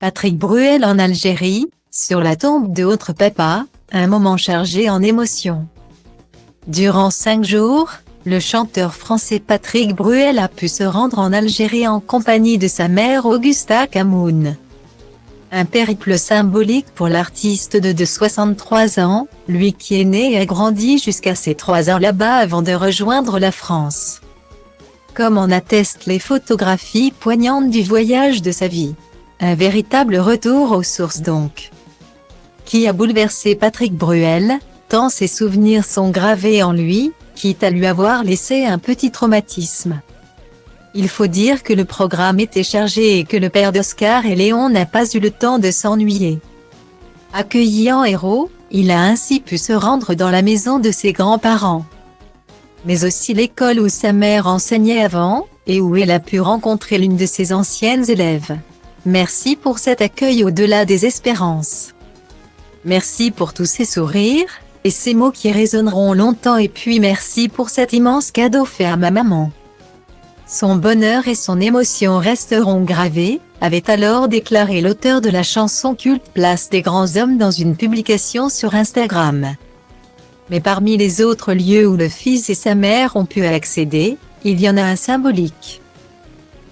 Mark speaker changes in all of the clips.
Speaker 1: Patrick Bruel en Algérie, sur la tombe de votre papa, un moment chargé en émotions. Durant 5 jours, le chanteur français Patrick Bruel a pu se rendre en Algérie en compagnie de sa mère Augusta Camoun. Un périple symbolique pour l'artiste de 63 ans, lui qui est né et a grandi jusqu'à ses 3 ans là-bas avant de rejoindre la France. Comme en attestent les photographies poignantes du voyage de sa vie. Un véritable retour aux sources donc. Qui a bouleversé Patrick Bruel, tant ses souvenirs sont gravés en lui, quitte à lui avoir laissé un petit traumatisme. Il faut dire que le programme était chargé et que le père d'Oscar et Léon n'a pas eu le temps de s'ennuyer. Accueilli en héros, il a ainsi pu se rendre dans la maison de ses grands-parents. Mais aussi l'école où sa mère enseignait avant, et où elle a pu rencontrer l'une de ses anciennes élèves. Merci pour cet accueil au-delà des espérances. Merci pour tous ces sourires, et ces mots qui résonneront longtemps et puis merci pour cet immense cadeau fait à ma maman. Son bonheur et son émotion resteront gravés, avait alors déclaré l'auteur de la chanson culte Place des grands hommes dans une publication sur Instagram. Mais parmi les autres lieux où le fils et sa mère ont pu accéder, il y en a un symbolique.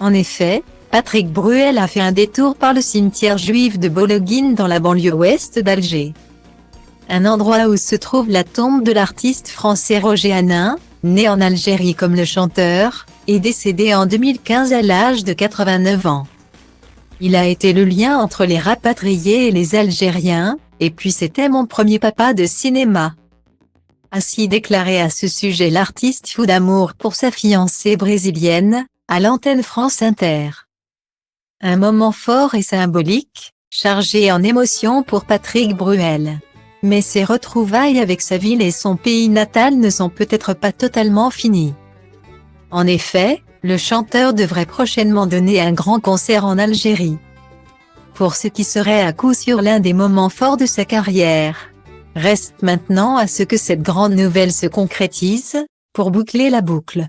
Speaker 1: En effet, Patrick Bruel a fait un détour par le cimetière juif de Bologhine dans la banlieue ouest d'Alger. Un endroit où se trouve la tombe de l'artiste français Roger Hanin, né en Algérie comme le chanteur, et décédé en 2015 à l'âge de 89 ans. Il a été le lien entre les rapatriés et les Algériens, et puis c'était mon premier papa de cinéma. Ainsi déclaré à ce sujet l'artiste fou d'amour pour sa fiancée brésilienne, à l'antenne France Inter. Un moment fort et symbolique, chargé en émotions pour Patrick Bruel. Mais ses retrouvailles avec sa ville et son pays natal ne sont peut-être pas totalement finies. En effet, le chanteur devrait prochainement donner un grand concert en Algérie. Pour ce qui serait à coup sûr l'un des moments forts de sa carrière. Reste maintenant à ce que cette grande nouvelle se concrétise, pour boucler la boucle.